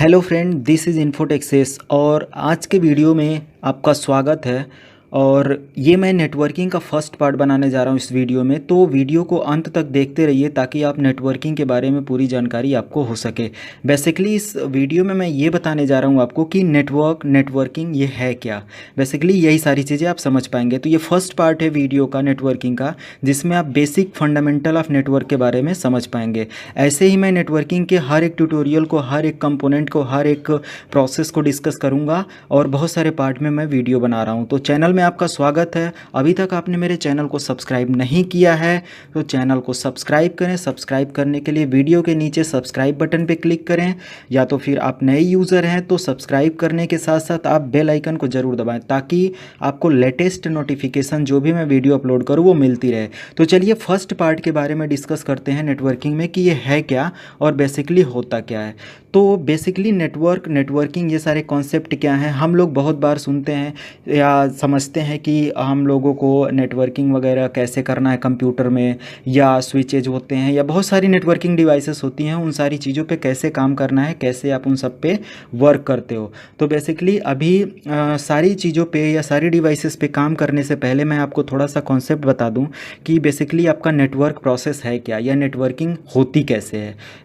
Hello friend, this is इन्फोटेक्सेस और आज के वीडियो में आपका स्वागत है। और ये मैं नेटवर्किंग का फर्स्ट पार्ट बनाने जा रहा हूँ इस वीडियो में। तो वीडियो को अंत तक देखते रहिए ताकि आप नेटवर्किंग के बारे में पूरी जानकारी आपको हो सके। बेसिकली इस वीडियो में मैं ये बताने जा रहा हूँ आपको कि नेटवर्किंग ये है क्या। बेसिकली यही सारी चीज़ें आप समझ पाएंगे। तो ये फर्स्ट पार्ट है वीडियो का नेटवर्किंग का, जिसमें आप बेसिक फंडामेंटल ऑफ नेटवर्क के बारे में समझ पाएंगे। ऐसे ही मैं नेटवर्किंग के हर एक ट्यूटोरियल को, हर एक कंपोनेंट को, हर एक प्रोसेस को डिस्कस करूँगा और बहुत सारे पार्ट में मैं वीडियो बना रहा हूँ। तो चैनल में आपका स्वागत है। अभी तक आपने मेरे चैनल को सब्सक्राइब नहीं किया है तो चैनल को सब्सक्राइब करें। सब्सक्राइब करने के लिए वीडियो के नीचे सब्सक्राइब बटन पे क्लिक करें, या तो फिर आप नए यूज़र हैं तो सब्सक्राइब करने के साथ साथ आप बेल आइकन को ज़रूर दबाएं ताकि आपको लेटेस्ट नोटिफिकेशन जो भी मैं वीडियो अपलोड करूँ वो मिलती रहे। तो चलिए फर्स्ट पार्ट के बारे में डिस्कस करते हैं नेटवर्किंग में कि ये है क्या और बेसिकली होता क्या है। तो बेसिकली नेटवर्किंग ये सारे कॉन्सेप्ट क्या हैं, हम लोग बहुत बार सुनते हैं या समझते हैं कि हम लोगों को नेटवर्किंग वगैरह कैसे करना है कंप्यूटर में, या स्विचेज होते हैं या बहुत सारी नेटवर्किंग डिवाइसेस होती हैं, उन सारी चीज़ों पे कैसे काम करना है, कैसे आप उन सब पे वर्क करते हो। तो बेसिकली अभी सारी चीज़ों पे या सारी डिवाइसेस पे काम करने से पहले मैं आपको थोड़ा सा कॉन्सेप्ट बता दूं कि बेसिकली आपका नेटवर्क प्रोसेस है क्या या नेटवर्किंग होती कैसे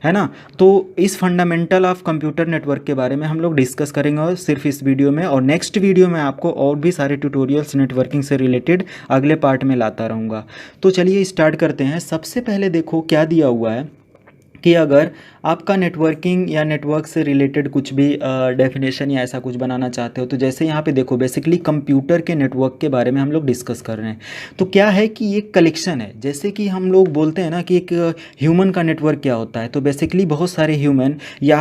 है ना। तो इस फंडामेंटल ऑफ कंप्यूटर नेटवर्क के बारे में हम लोग डिस्कस करेंगे और सिर्फ इस वीडियो में, और नेक्स्ट वीडियो में आपको और भी सारे ट्यूटोरियल्स नेटवर्किंग से रिलेटेड अगले पार्ट में लाता रहूँगा। तो चलिए स्टार्ट करते हैं। सबसे पहले देखो क्या दिया हुआ है कि अगर आपका नेटवर्किंग या नेटवर्क से रिलेटेड कुछ भी डेफिनेशन या ऐसा कुछ बनाना चाहते हो, तो जैसे यहाँ पे देखो बेसिकली कंप्यूटर के नेटवर्क के बारे में हम लोग डिस्कस कर रहे हैं। तो क्या है कि ये कलेक्शन है, जैसे कि हम लोग बोलते हैं ना कि एक ह्यूमन का नेटवर्क क्या होता है। तो बेसिकली बहुत सारे ह्यूमन या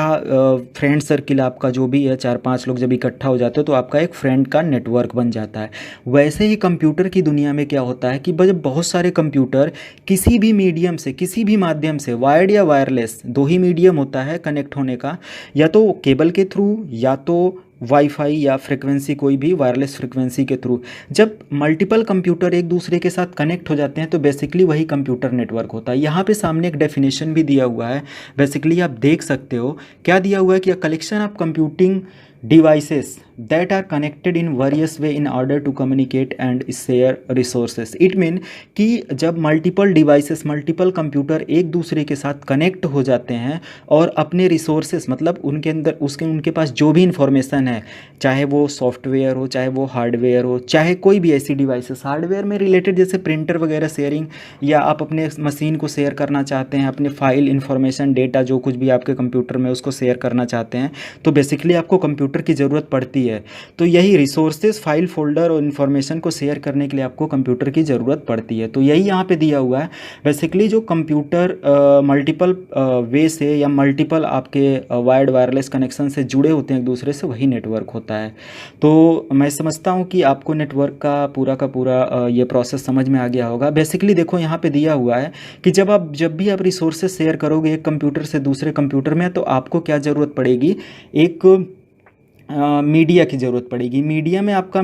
फ्रेंड सर्किल आपका जो भी है, 4-5 लोग जब इकट्ठा हो जाते हो तो आपका एक फ्रेंड का नेटवर्क बन जाता है। वैसे ही कंप्यूटर की दुनिया में क्या होता है कि जब बहुत सारे कंप्यूटर किसी भी मीडियम से, किसी भी माध्यम से, वायर्ड या वायरलेस, दो ही मीडियम होता है कनेक्ट होने का, या तो केबल के थ्रू या तो वाईफाई या फ्रिक्वेंसी, कोई भी वायरलेस फ्रिक्वेंसी के थ्रू, जब मल्टीपल कंप्यूटर एक दूसरे के साथ कनेक्ट हो जाते हैं तो बेसिकली वही कंप्यूटर नेटवर्क होता है। यहाँ पे सामने एक डेफिनेशन भी दिया हुआ है, बेसिकली आप देख सकते हो क्या दिया हुआ है कि a collection of computing devices that are connected in various way in order to communicate and share resources। It mean कि जब मल्टीपल डिवाइसेस, मल्टीपल कंप्यूटर एक दूसरे के साथ कनेक्ट हो जाते हैं और अपने रिसोर्सेस, मतलब उनके अंदर उनके पास जो भी इंफॉर्मेशन है, चाहे वो सॉफ्टवेयर हो, चाहे वो हार्डवेयर हो, चाहे कोई भी ऐसी डिवाइसेस हार्डवेयर में रिलेटेड जैसे प्रिंटर वगैरह शेयरिंग, या आप अपने मशीन को शेयर करना चाहते हैं, अपने फाइल इंफॉर्मेशन डेटा जो कुछ भी आपके कंप्यूटर में उसको शेयर करना चाहते हैं, तो बेसिकली आपको कंप्यूटर की ज़रूरत पड़ती है। तो यही रिसोर्सेज, फाइल, फोल्डर और इन्फॉर्मेशन को शेयर करने के लिए आपको कंप्यूटर की ज़रूरत पड़ती है। तो यही यहाँ पे दिया हुआ है। बेसिकली जो कंप्यूटर मल्टीपल वे से या मल्टीपल आपके वायर्ड वायरलेस कनेक्शन से जुड़े होते हैं एक दूसरे से, वही नेटवर्क होता है। तो मैं समझता हूँ कि आपको नेटवर्क का पूरा ये प्रोसेस समझ में आ गया होगा। बेसिकली देखो यहाँ पे दिया हुआ है कि जब भी आप रिसोर्सेज शेयर करोगे एक कंप्यूटर से दूसरे कंप्यूटर में, तो आपको क्या ज़रूरत पड़ेगी, एक मीडिया की ज़रूरत पड़ेगी। मीडिया में आपका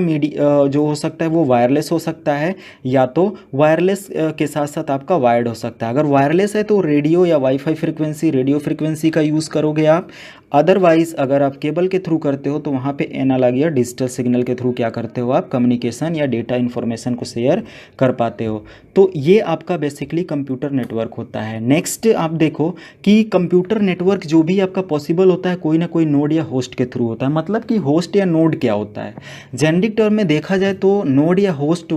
जो हो सकता है वो वायरलेस हो सकता है, या तो वायरलेस के साथ साथ आपका वायर्ड हो सकता है। अगर वायरलेस है तो रेडियो या वाईफाई फ्रिक्वेंसी, रेडियो फ्रिक्वेंसी का यूज़ करोगे आप। अदरवाइज़ अगर आप केबल के थ्रू करते हो तो वहाँ पे एनालॉग या डिजिटल सिग्नल के थ्रू क्या करते हो, आप कम्युनिकेशन या डेटा इन्फॉर्मेशन को शेयर कर पाते हो। तो ये आपका बेसिकली कंप्यूटर नेटवर्क होता है। नेक्स्ट आप देखो कि कंप्यूटर नेटवर्क जो भी आपका पॉसिबल होता है कोई ना कोई नोड या होस्ट के थ्रू होता है। मतलब कि होस्ट या नोड क्या होता है, जेनेरिक टर्म में देखा जाए तो नोड या होस्ट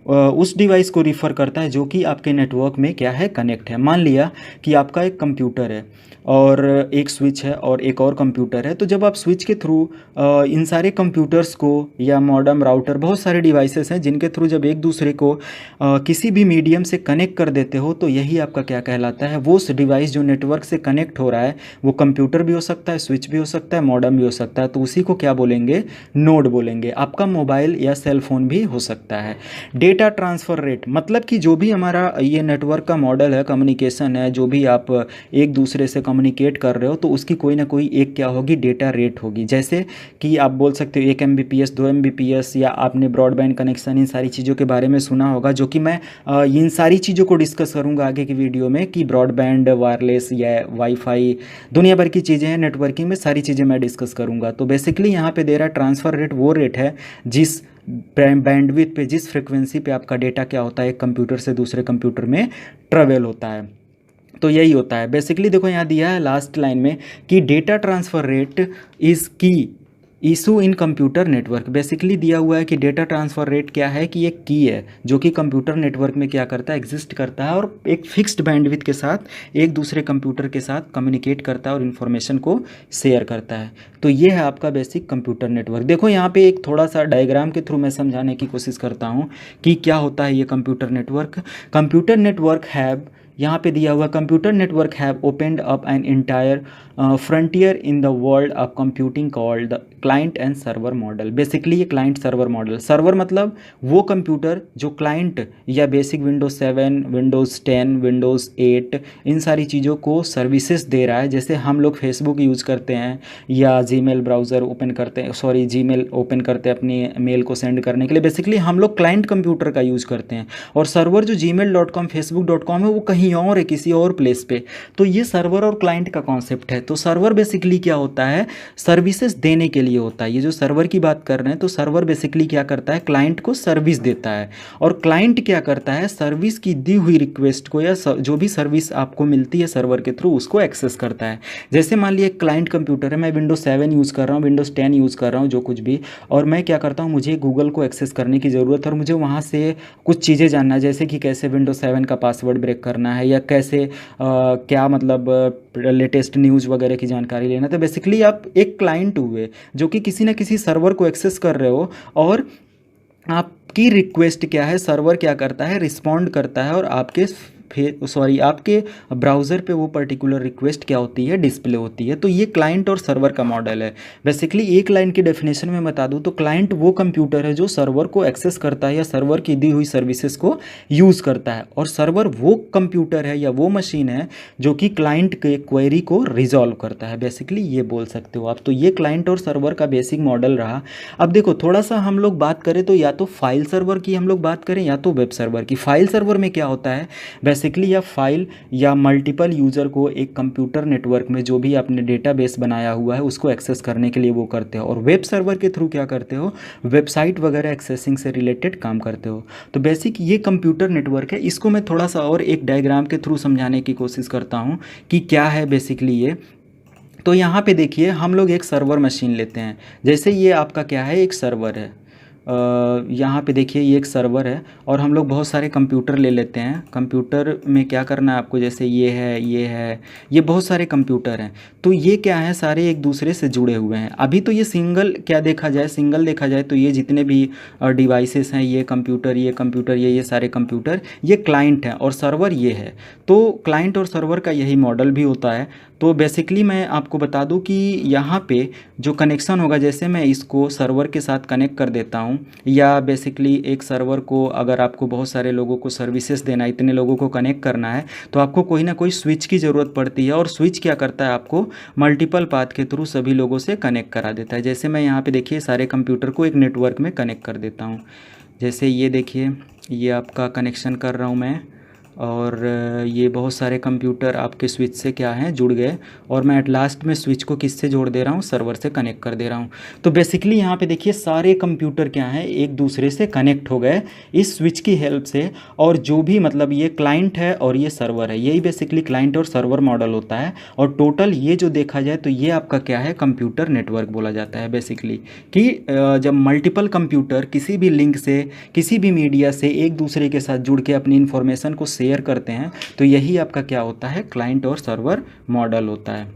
उस डिवाइस को रिफ़र करता है जो कि आपके नेटवर्क में क्या है, कनेक्ट है। मान लिया कि आपका एक कंप्यूटर है और एक स्विच है और एक और कंप्यूटर है। तो जब आप स्विच के थ्रू इन सारे कंप्यूटर्स को, या मॉडेम, राउटर, बहुत सारे डिवाइसेस हैं जिनके थ्रू जब एक दूसरे को किसी भी मीडियम से कनेक्ट कर देते हो, तो यही आपका क्या कहलाता है, वो डिवाइस जो नेटवर्क से कनेक्ट हो रहा है वो कंप्यूटर भी हो सकता है, स्विच भी हो सकता है, मॉडेम भी हो सकता है। तो उसी को क्या बोलेंगे, नोड बोलेंगे। आपका मोबाइल या सेल फोन भी हो सकता है। डेटा ट्रांसफ़र रेट मतलब कि जो भी हमारा ये नेटवर्क का मॉडल है, कम्युनिकेशन है, जो भी आप एक दूसरे से कम्युनिकेट कर रहे हो तो उसकी कोई ना कोई एक क्या होगी, डेटा रेट होगी। जैसे कि आप बोल सकते हो 1 MBPS 2 MBPS, या आपने ब्रॉडबैंड कनेक्शन इन सारी चीज़ों के बारे में सुना होगा, जो कि मैं इन सारी चीज़ों को डिस्कस करूँगा आगे की वीडियो में कि ब्रॉडबैंड, वायरलेस या वाईफाई, दुनिया भर की चीज़ें हैं नेटवर्किंग में, सारी चीज़ें मैं डिस्कस करूँगा। तो बेसिकली यहाँ पे दे रहा ट्रांसफ़र रेट वो रेट है जिस बैंडविड्थ पे, जिस फ्रिक्वेंसी पे आपका डेटा क्या होता है एक कंप्यूटर से दूसरे कंप्यूटर में ट्रेवल होता है। तो यही होता है बेसिकली। देखो यहाँ दिया है लास्ट लाइन में कि डेटा ट्रांसफ़र रेट इज़ की issue in computer network. Basically दिया हुआ है कि डेटा ट्रांसफ़र रेट क्या है, कि एक की है जो कि कंप्यूटर नेटवर्क में क्या करता है, एग्जिस्ट करता है और एक फिक्स्ड बैंडविड्थ के साथ एक दूसरे कंप्यूटर के साथ कम्युनिकेट करता है और इन्फॉर्मेशन को शेयर करता है। तो ये है आपका बेसिक कंप्यूटर नेटवर्क। देखो यहाँ पे एक थोड़ा सा डायग्राम के थ्रू मैं समझाने की कोशिश करता हूँ कि क्या होता है ये computer network. Computer network have, यहाँ पे दिया हुआ computer network have opened up an entire frontier in the world of computing called the client and server model. Basically ये क्लाइंट सर्वर मॉडल, सर्वर मतलब वो कंप्यूटर जो क्लाइंट या basic Windows 7, Windows 10, Windows 8 इन सारी चीज़ों को सर्विसेज दे रहा है। जैसे हम लोग फेसबुक यूज़ करते हैं या जीमेल ब्राउज़र ओपन करते हैं, सॉरी जीमेल ओपन करते हैं अपनी मेल को सेंड करने के लिए, बेसिकली हम लोग क्लाइंट कंप्यूटर का यूज़ करते हैं। और सर्वर जो gmail.com facebook.com है वो कहीं और है, किसी और प्लेस पे। तो ये सर्वर और क्लाइंट का कॉन्सेप्ट है। तो सर्वर बेसिकली क्या होता है, सर्विसेज देने के लिए होता है। ये जो सर्वर की बात कर रहे हैं तो सर्वर बेसिकली क्या करता है, क्लाइंट को सर्विस देता है। और क्लाइंट क्या करता है, सर्विस की दी हुई रिक्वेस्ट को या जो भी सर्विस आपको मिलती है सर्वर के थ्रू उसको एक्सेस करता है। जैसे मान लिया एक क्लाइंट कंप्यूटर है, मैं विंडोज़ 7 यूज़ कर रहा हूँ, विंडोज़ 10 यूज़ कर रहा हूँ, जो कुछ भी, और मैं क्या करता हूँ, मुझे गूगल को एक्सेस करने की ज़रूरत है और मुझे वहाँ से कुछ चीज़ें जानना है, जैसे कि कैसे विंडोज़ 7 का पासवर्ड ब्रेक करना है या कैसे क्या मतलब लेटेस्ट न्यूज़ वगैरह की जानकारी लेना। तो बेसिकली आप एक क्लाइंट हुए जो कि किसी ना किसी सर्वर को एक्सेस कर रहे हो और आपकी रिक्वेस्ट क्या है, सर्वर क्या करता है, रिस्पॉन्ड करता है और आपके ब्राउज़र पे वो पर्टिकुलर रिक्वेस्ट क्या होती है, डिस्प्ले होती है। तो ये क्लाइंट और सर्वर का मॉडल है। बेसिकली एक लाइन की डेफिनेशन में बता दूँ तो क्लाइंट वो कंप्यूटर है जो सर्वर को एक्सेस करता है या सर्वर की दी हुई सर्विसेज को यूज़ करता है, और सर्वर वो कंप्यूटर है या वो मशीन है जो कि क्लाइंट के क्वेरी को रिजॉल्व करता है। बेसिकली ये बोल सकते हो आप। तो ये क्लाइंट और सर्वर का बेसिक मॉडल रहा। अब देखो थोड़ा सा हम लोग बात करें तो या तो फाइल सर्वर की हम लोग बात करें या तो वेब सर्वर की। फाइल सर्वर में क्या होता है, बेसिकली या फाइल या मल्टीपल यूज़र को एक कंप्यूटर नेटवर्क में जो भी आपने डेटाबेस बनाया हुआ है उसको एक्सेस करने के लिए वो करते हो। और वेब सर्वर के थ्रू क्या करते हो, वेबसाइट वगैरह एक्सेसिंग से रिलेटेड काम करते हो। तो बेसिक ये कंप्यूटर नेटवर्क है। इसको मैं थोड़ा सा और एक डायग्राम के थ्रू समझाने की कोशिश करता हूँ कि क्या है बेसिकली ये। तो यहाँ पे देखिए हम लोग एक सर्वर मशीन लेते हैं। जैसे ये आपका क्या है, एक सर्वर है। यहाँ पे देखिए ये एक सर्वर है और हम लोग बहुत सारे कंप्यूटर ले लेते हैं। कंप्यूटर में क्या करना है आपको, जैसे ये है, ये बहुत सारे कंप्यूटर हैं। तो ये क्या है, सारे एक दूसरे से जुड़े हुए हैं। अभी तो ये सिंगल देखा जाए तो ये जितने भी डिवाइसेस हैं, ये कंप्यूटर, ये सारे कंप्यूटर, ये क्लाइंट हैं और सर्वर ये है। तो क्लाइंट और सर्वर का यही मॉडल भी होता है। तो बेसिकली मैं आपको बता दूं कि यहाँ पे जो कनेक्शन होगा, जैसे मैं इसको सर्वर के साथ कनेक्ट कर देता हूँ, या बेसिकली एक सर्वर को अगर आपको बहुत सारे लोगों को सर्विसेज देना है, इतने लोगों को कनेक्ट करना है, तो आपको कोई ना कोई स्विच की ज़रूरत पड़ती है। और स्विच क्या करता है, आपको मल्टीपल पाथ के थ्रू सभी लोगों से कनेक्ट करा देता है। जैसे मैं यहाँ पर देखिए सारे कंप्यूटर को एक नेटवर्क में कनेक्ट कर देता हूँ। जैसे ये देखिए ये आपका कनेक्शन कर रहा हूँ मैं, और ये बहुत सारे कंप्यूटर आपके स्विच से क्या हैं, जुड़ गए। और मैं एट लास्ट में स्विच को किससे जोड़ दे रहा हूँ, सर्वर से कनेक्ट कर दे रहा हूँ। तो बेसिकली यहाँ पे देखिए सारे कंप्यूटर क्या हैं, एक दूसरे से कनेक्ट हो गए इस स्विच की हेल्प से। और जो भी मतलब ये क्लाइंट है और ये सर्वर है, यही बेसिकली क्लाइंट और सर्वर मॉडल होता है। और टोटल ये जो देखा जाए तो ये आपका क्या है, कंप्यूटर नेटवर्क बोला जाता है बेसिकली। कि जब मल्टीपल कंप्यूटर किसी भी लिंक से, किसी भी मीडिया से एक दूसरे के साथ जुड़ के अपनी इन्फॉर्मेशन को शेयर करते हैं, तो यही आपका क्या होता है, क्लाइंट और सर्वर मॉडल होता है।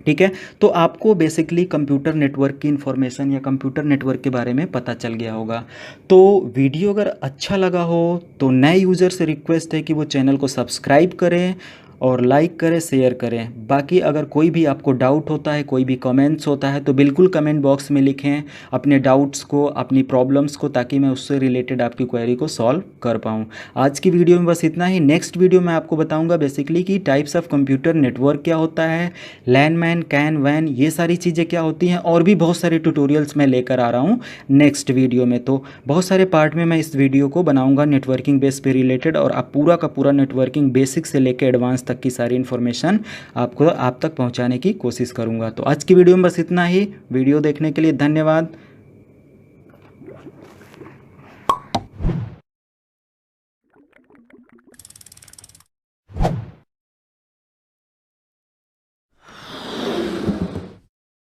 ठीक है। तो आपको बेसिकली कंप्यूटर नेटवर्क की इन्फॉर्मेशन या कंप्यूटर नेटवर्क के बारे में पता चल गया होगा। तो वीडियो अगर अच्छा लगा हो तो नए यूज़र से रिक्वेस्ट है कि वो चैनल को सब्सक्राइब करें और लाइक करें, शेयर करें। बाकी अगर कोई भी आपको डाउट होता है, कोई भी कमेंट्स होता है तो बिल्कुल कमेंट बॉक्स में लिखें अपने डाउट्स को, अपनी प्रॉब्लम्स को, ताकि मैं उससे रिलेटेड आपकी क्वेरी को सॉल्व कर पाऊँ। आज की वीडियो में बस इतना ही। नेक्स्ट वीडियो में आपको बताऊँगा बेसिकली कि टाइप्स ऑफ कंप्यूटर नेटवर्क क्या होता है, लैन मैन, कैन वैन, ये सारी चीज़ें क्या होती हैं, और भी बहुत सारे ट्यूटोरियल्स मैं लेकर आ रहा हूँ नेक्स्ट वीडियो में। तो बहुत सारे पार्ट में मैं इस वीडियो को बनाऊँगा नेटवर्किंग बेस पे रिलेटेड, और आप पूरा का पूरा नेटवर्किंग बेसिक से लेकर एडवांस तक की सारी इन्फॉर्मेशन आप तक पहुंचाने की कोशिश करूंगा। तो आज की वीडियो में बस इतना ही। वीडियो देखने के लिए धन्यवाद।